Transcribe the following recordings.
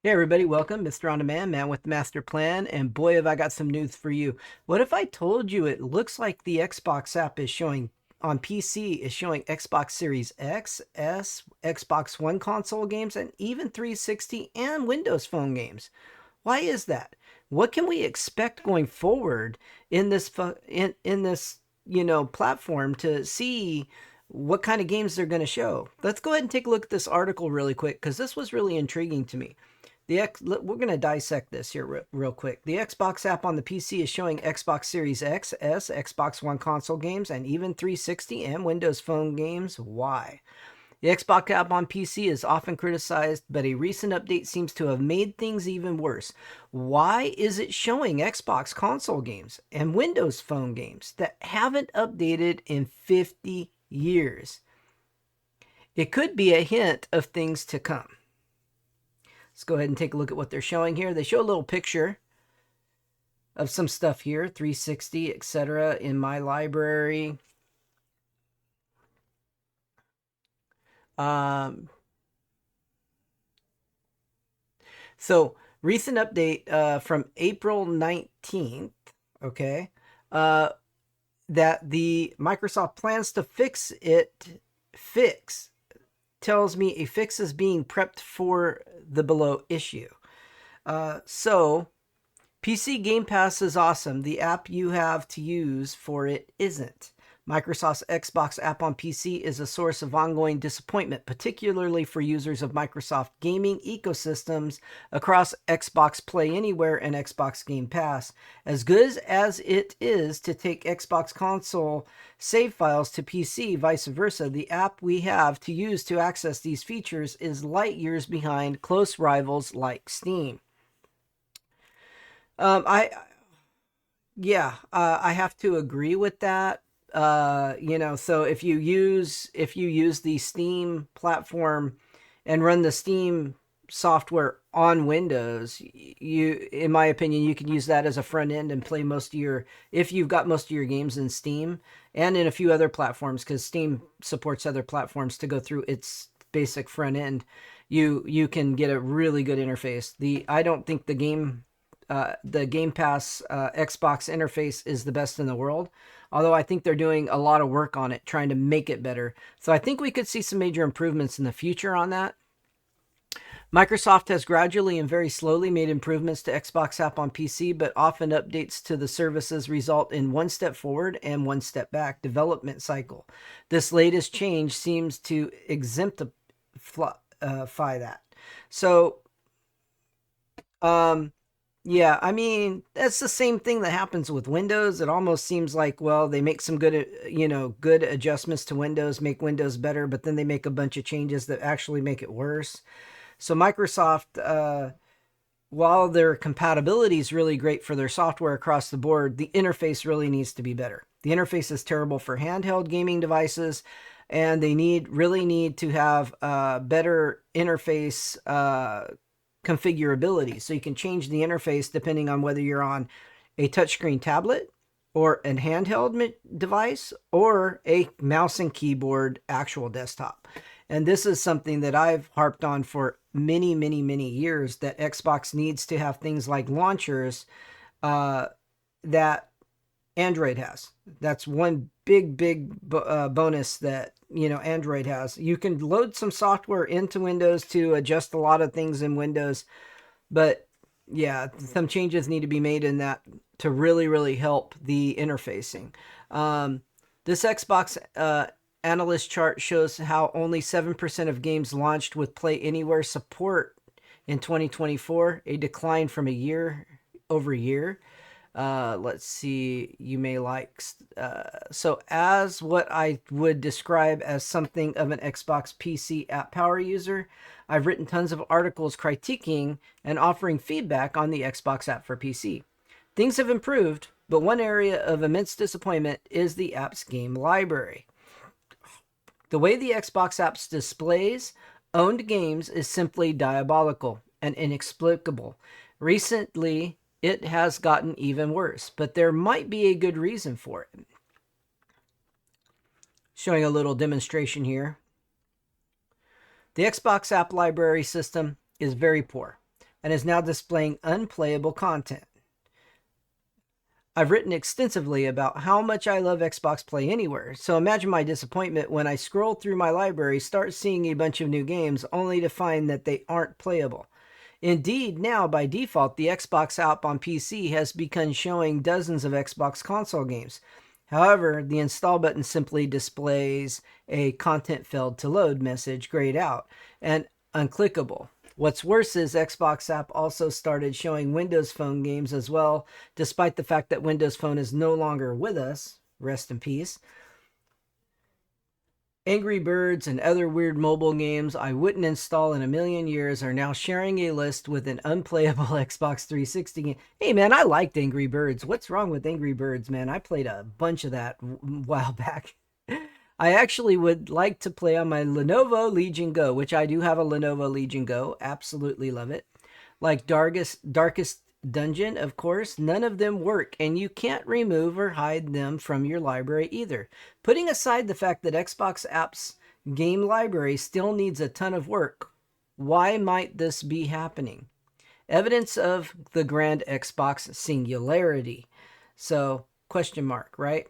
Hey everybody, welcome. Mr. On Demand, man with the master plan, and boy have I got some news for you. What if I told you it looks like the Xbox app is showing on PC is showing Xbox Series X, S, Xbox One console games, and even 360 and Windows Phone games? Why is that? What can we expect going forward in this platform to see what kind of games they're going to show? Let's go ahead and take a look at this article really quick because this was really intriguing to me. We're going to dissect this here real quick. The Xbox app on the PC is showing Xbox Series X, S, Xbox One console games, and even 360 and Windows Phone games. Why? The Xbox app on PC is often criticized, but a recent update seems to have made things even worse. Why is it showing Xbox console games and Windows Phone games that haven't updated in 50 years? It could be a hint of things to come. Let's go ahead and take a look at what they're showing here. They show a little picture of some stuff here, 360, etc. in my library. So recent update from April 19th, okay, that the Microsoft plans to fix tells me a fix is being prepped for the below issue. So PC Game Pass is awesome. The app you have to use for it isn't. Microsoft's Xbox app on PC is a source of ongoing disappointment, particularly for users of Microsoft gaming ecosystems across Xbox Play Anywhere and Xbox Game Pass. As good as it is to take Xbox console save files to PC, vice versa, the app we have to use to access these features is light years behind close rivals like Steam. I I have to agree with that. So if you use the Steam platform and run the Steam software on Windows, in my opinion, you can use that as a front end and play if you've got most of your games in Steam and in a few other platforms, because Steam supports other platforms to go through its basic front end. You can get a really good interface. I don't think the Game Pass Xbox interface is the best in the world, although I think they're doing a lot of work on it, trying to make it better. So I think we could see some major improvements in the future on that. Microsoft has gradually and very slowly made improvements to Xbox app on PC, but often updates to the services result in one step forward and one step back development cycle. This latest change seems to exemplify that. So, yeah, I mean, that's the same thing that happens with Windows. It almost seems like, well, they make some good adjustments to Windows, make Windows better, but then they make a bunch of changes that actually make it worse. So Microsoft, while their compatibility is really great for their software across the board, the interface really needs to be better. The interface is terrible for handheld gaming devices, and they really need to have better interface configurability, so you can change the interface depending on whether you're on a touchscreen tablet or a handheld device or a mouse and keyboard actual desktop. And this is something that I've harped on for many, many, many years, that Xbox needs to have things like launchers that Android has. That's one big bonus that Android has. You can load some software into Windows to adjust a lot of things in Windows, but yeah, some changes need to be made in that to really help the interfacing. This Xbox analyst chart shows how only 7% of games launched with Play Anywhere support in 2024, a decline from a year over year. Let's see, you may like. So as what I would describe as something of an Xbox PC app power user, I've written tons of articles critiquing and offering feedback on the Xbox app for PC. Things have improved, but one area of immense disappointment is the app's game library. The way the Xbox apps displays owned games is simply diabolical and inexplicable. Recently, it has gotten even worse, but there might be a good reason for it. Showing a little demonstration here. The Xbox app library system is very poor. and is now displaying unplayable content. I've written extensively about how much I love Xbox Play Anywhere, so imagine my disappointment when I scroll through my library, start seeing a bunch of new games, only to find that they aren't playable. Indeed, now by default, the Xbox app on PC has begun showing dozens of Xbox console games. However, the install button simply displays a content failed to load message grayed out and unclickable. What's worse is Xbox app also started showing Windows Phone games as well, despite the fact that Windows Phone is no longer with us. Rest in peace. Angry Birds and other weird mobile games I wouldn't install in a million years are now sharing a list with an unplayable Xbox 360 game. Hey man, I liked Angry Birds. What's wrong with Angry Birds, man? I played a bunch of that a while back. I actually would like to play on my Lenovo Legion Go, which I do have a Lenovo Legion Go. Absolutely love it. Like Darkest Dungeon, of course, none of them work, and you can't remove or hide them from your library either. Putting aside the fact that Xbox App's game library still needs a ton of work, why might this be happening? Evidence of the grand Xbox singularity. So, question mark, right?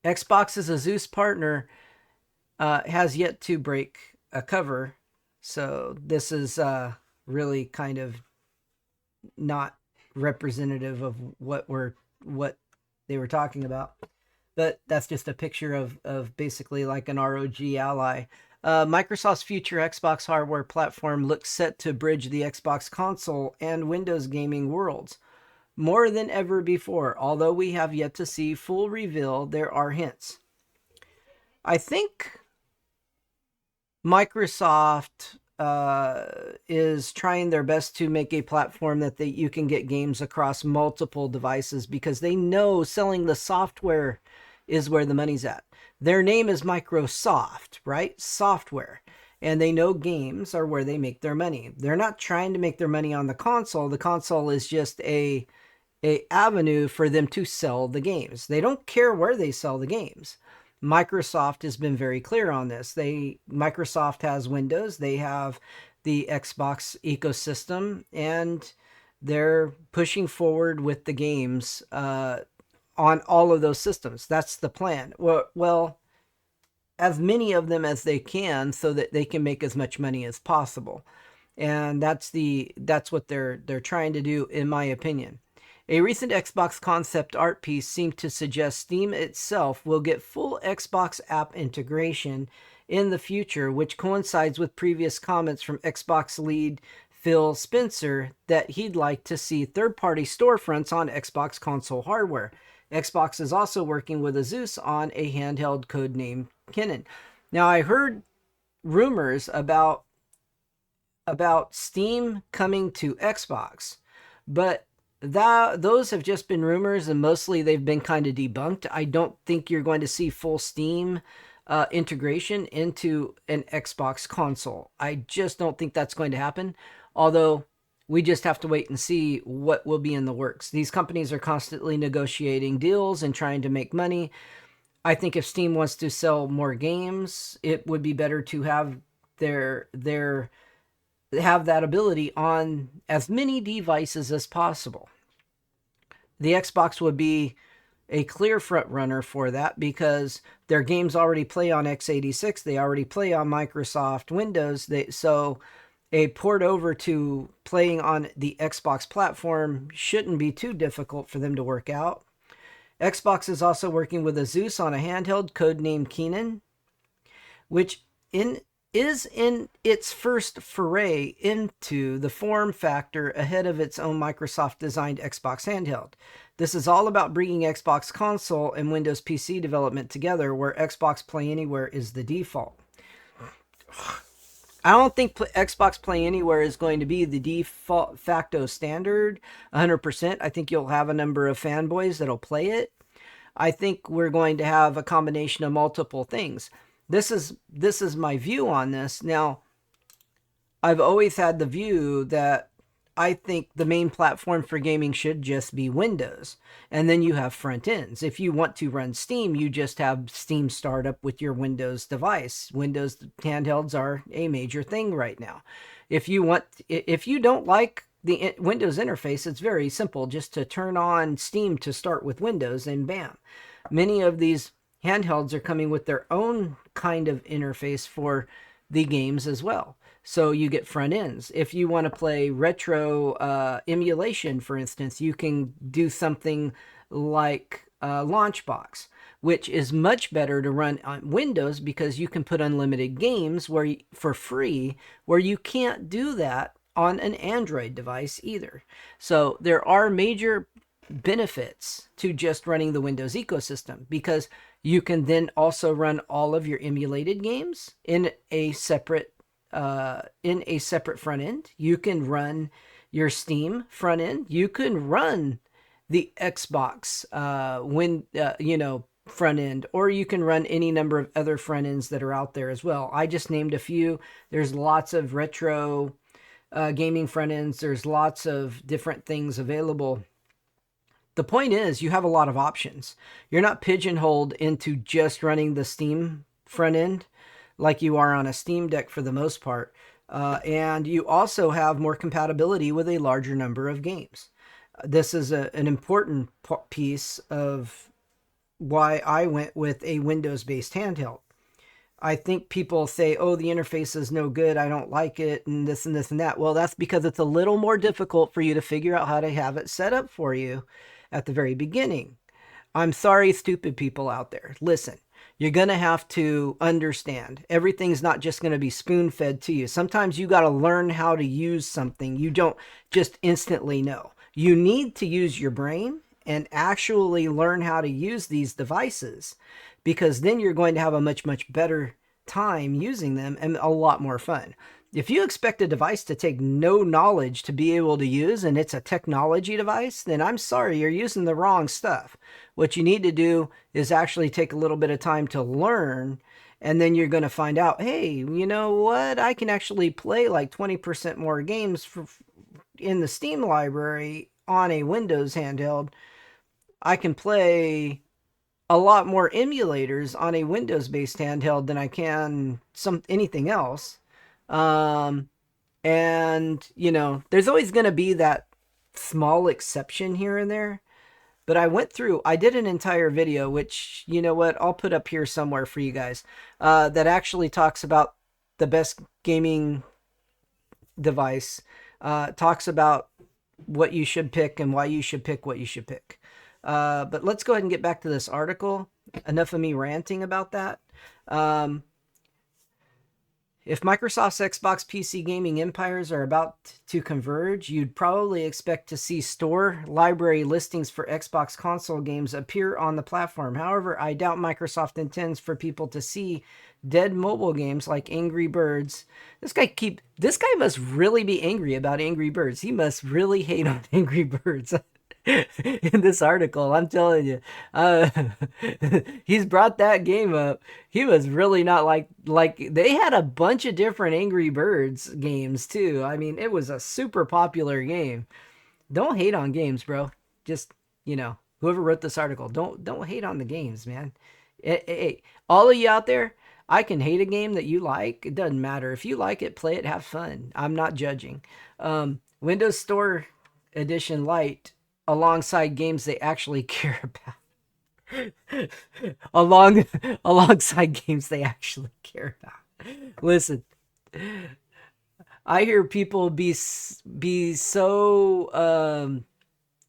Xbox as a Zeus partner has yet to break a cover. So this is really kind of not representative of what they were talking about. But that's just a picture of basically like an ROG ally. Microsoft's future Xbox hardware platform looks set to bridge the Xbox console and Windows gaming worlds. More than ever before, although we have yet to see full reveal, there are hints. I think Microsoft is trying their best to make a platform that you can get games across multiple devices because they know selling the software is where the money's at. Their name is Microsoft, right? Software. And they know games are where they make their money. They're not trying to make their money on the console. The console is just a avenue for them to sell the games. They don't care where they sell the games. Microsoft has been very clear on this. Microsoft has Windows, they have the Xbox ecosystem, and they're pushing forward with the games on all of those systems. That's the plan. Well, as many of them as they can, so that they can make as much money as possible. And that's what they're trying to do, in my opinion. A recent Xbox concept art piece seemed to suggest Steam itself will get full Xbox app integration in the future, which coincides with previous comments from Xbox lead Phil Spencer that he'd like to see third-party storefronts on Xbox console hardware. Xbox is also working with Asus on a handheld codenamed Kinnan. Now, I heard rumors about Steam coming to Xbox, but those have just been rumors, and mostly they've been kind of debunked. I don't think you're going to see full Steam integration into an Xbox console. I just don't think that's going to happen, although we just have to wait and see what will be in the works. These companies are constantly negotiating deals and trying to make money. I think if Steam wants to sell more games, it would be better to have have that ability on as many devices as possible. The Xbox would be a clear front runner for that because their games already play on x86. They already play on Microsoft Windows. So a port over to playing on the Xbox platform shouldn't be too difficult for them to work out. Xbox is also working with Asus on a handheld codenamed Kinnan, which is in its first foray into the form factor ahead of its own Microsoft-designed Xbox handheld. This is all about bringing Xbox console and Windows PC development together, where Xbox Play Anywhere is the default. I don't think Xbox Play Anywhere is going to be the default facto standard 100%. I think you'll have a number of fanboys that'll play it. I think we're going to have a combination of multiple things. This is my view on this. Now, I've always had the view that I think the main platform for gaming should just be Windows. And then you have front ends. If you want to run Steam, you just have Steam start up with your Windows device. Windows handhelds are a major thing right now. If you don't like the Windows interface, it's very simple. Just to turn on Steam to start with Windows, and bam. Many of these handhelds are coming with their own kind of interface for the games as well. So you get front ends. If you want to play retro emulation, for instance, you can do something like Launchbox, which is much better to run on Windows because you can put unlimited games for free, where you can't do that on an Android device either. So there are major benefits to just running the Windows ecosystem, because you can then also run all of your emulated games in a separate front end. You can run your Steam front end. You can run the Xbox front end, or you can run any number of other front ends that are out there as well. I just named a few. There's lots of retro gaming front ends. There's lots of different things available. The point is, you have a lot of options. You're not pigeonholed into just running the Steam front end like you are on a Steam Deck for the most part. And you also have more compatibility with a larger number of games. This is an important piece of why I went with a Windows-based handheld. I think people say, oh, the interface is no good, I don't like it, and this and this and that. Well, that's because it's a little more difficult for you to figure out how to have it set up for you at the very beginning. I'm sorry, stupid people out there. Listen, you're going to have to understand. Everything's not just going to be spoon-fed to you. Sometimes you got to learn how to use something. You don't just instantly know. You need to use your brain and actually learn how to use these devices, because then you're going to have a much, much better time using them and a lot more fun. If you expect a device to take no knowledge to be able to use, and it's a technology device, then I'm sorry, you're using the wrong stuff. What you need to do is actually take a little bit of time to learn, and then you're going to find out, hey, you know what? I can actually play like 20% more games in the Steam library on a Windows handheld. I can play a lot more emulators on a Windows-based handheld than I can anything else. And there's always going to be that small exception here and there. But I did an entire video, which, you know what, I'll put up here somewhere for you guys, that actually talks about the best gaming device, talks about what you should pick and why you should pick what you should pick. But let's go ahead and get back to this article. Enough of me ranting about that. If Microsoft's Xbox PC gaming empires are about to converge, you'd probably expect to see store library listings for Xbox console games appear on the platform. However, I doubt Microsoft intends for people to see dead mobile games like Angry Birds. This guy must really be angry about Angry Birds. He must really hate on Angry Birds. In this article, I'm telling you, he's brought that game up. He was really not like they had a bunch of different Angry Birds games too. I mean, it was a super popular game. Don't hate on games, bro. Just, whoever wrote this article, don't hate on the games, man. Hey, all of you out there, I can hate a game that you like. It doesn't matter. If you like it, play it, have fun. I'm not judging. Windows Store Edition Lite, alongside games they actually care about. Alongside games they actually care about. Listen, I hear people be so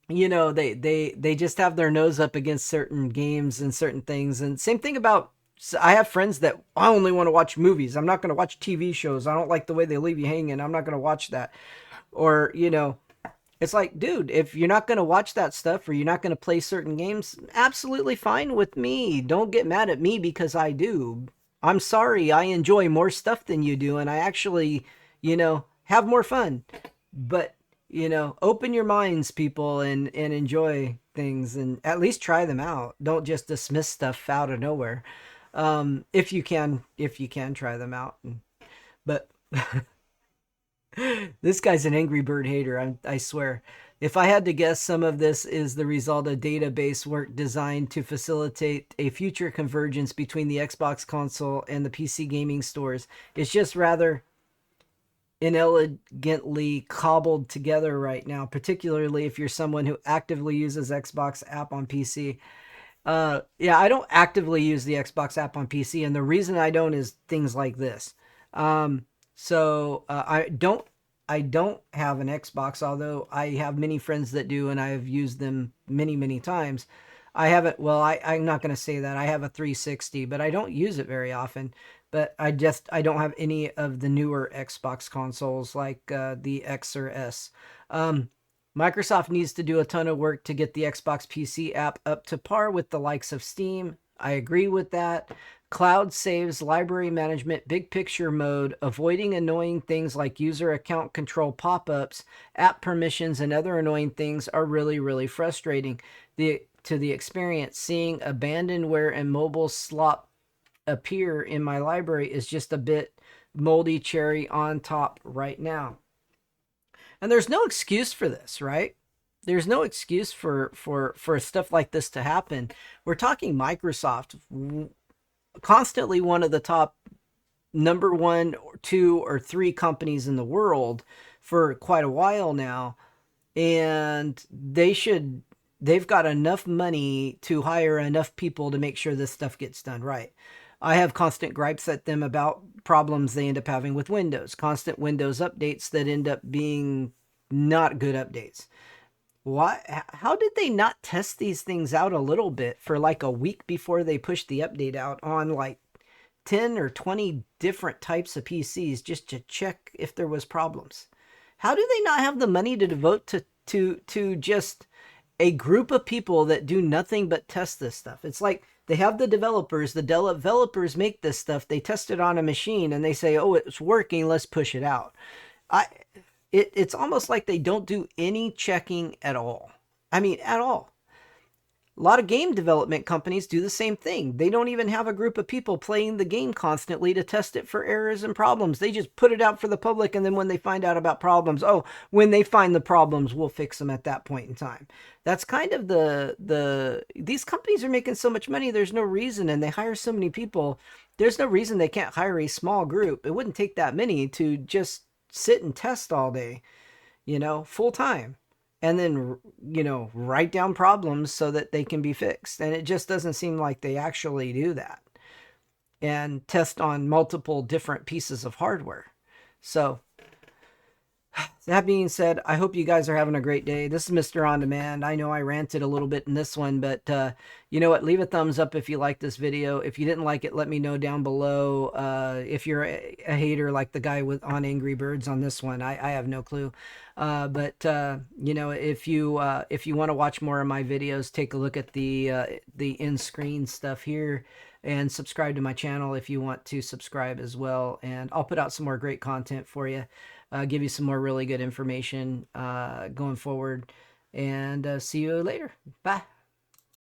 they just have their nose up against certain games and certain things. And same thing about, I have friends that I only want to watch movies. I'm not going to watch TV shows. I don't like the way they leave you hanging. I'm not going to watch that. Or, it's like, dude, if you're not going to watch that stuff, or you're not going to play certain games, absolutely fine with me. Don't get mad at me because I do. I'm sorry, I enjoy more stuff than you do, and I actually, have more fun. But, open your minds, people, and enjoy things, and at least try them out. Don't just dismiss stuff out of nowhere. If you can try them out. But this guy's an Angry Bird hater, I swear. If I had to guess, some of this is the result of database work designed to facilitate a future convergence between the Xbox console and the PC gaming stores. It's just rather inelegantly cobbled together right now, particularly if you're someone who actively uses Xbox app on PC. Yeah, I don't actively use the Xbox app on PC, and the reason I don't is things like this. Um, I don't have an Xbox, although I have many friends that do, and I have used them many, many times. I haven't. Well, I'm not going to say that I have a 360, but I don't use it very often. But I don't have any of the newer Xbox consoles like the X or S. Um, Microsoft needs to do a ton of work to get the Xbox PC app up to par with the likes of Steam. I agree with that. Cloud saves, library management, big picture mode, avoiding annoying things like user account control pop ups, app permissions, and other annoying things are really, really frustrating to the experience. Seeing abandonware and mobile slop appear in my library is just a bit moldy cherry on top right now. And there's no excuse for this, right? There's no excuse for stuff like this to happen. We're talking Microsoft, constantly one of the top number one or two or three companies in the world for quite a while now, and they've got enough money to hire enough people to make sure this stuff gets done right. I have constant gripes at them about problems they end up having with Windows, constant Windows updates that end up being not good updates. Why? How did they not test these things out a little bit for like a week before they pushed the update out on like 10 or 20 different types of PCs just to check if there was problems? How do they not have the money to devote to just a group of people that do nothing but test this stuff? It's like they have the developers make this stuff, they test it on a machine and they say, "Oh, it's working, let's push it out." I it's almost like they don't do any checking at all. I mean, at all. A lot of game development companies do the same thing. They don't even have a group of people playing the game constantly to test it for errors and problems. They just put it out for the public, and then when they find out about problems, oh, when they find the problems, we'll fix them at that point in time. That's kind of these companies are making so much money, there's no reason, and they hire so many people. There's no reason they can't hire a small group. It wouldn't take that many to just sit and test all day, full time, and then write down problems so that they can be fixed. And it just doesn't seem like they actually do that and test on multiple different pieces of hardware. So that being said, I hope you guys are having a great day. This is Mr. On Demand. I know I ranted a little bit in this one, but you know what? Leave a thumbs up if you like this video. If you didn't like it, let me know down below. If you're a hater like the guy on Angry Birds on this one, I have no clue. But if you want to watch more of my videos, take a look at the in-screen stuff here, and subscribe to my channel if you want to subscribe as well. And I'll put out some more great content for you. Give you some more really good information going forward. And see you later. Bye.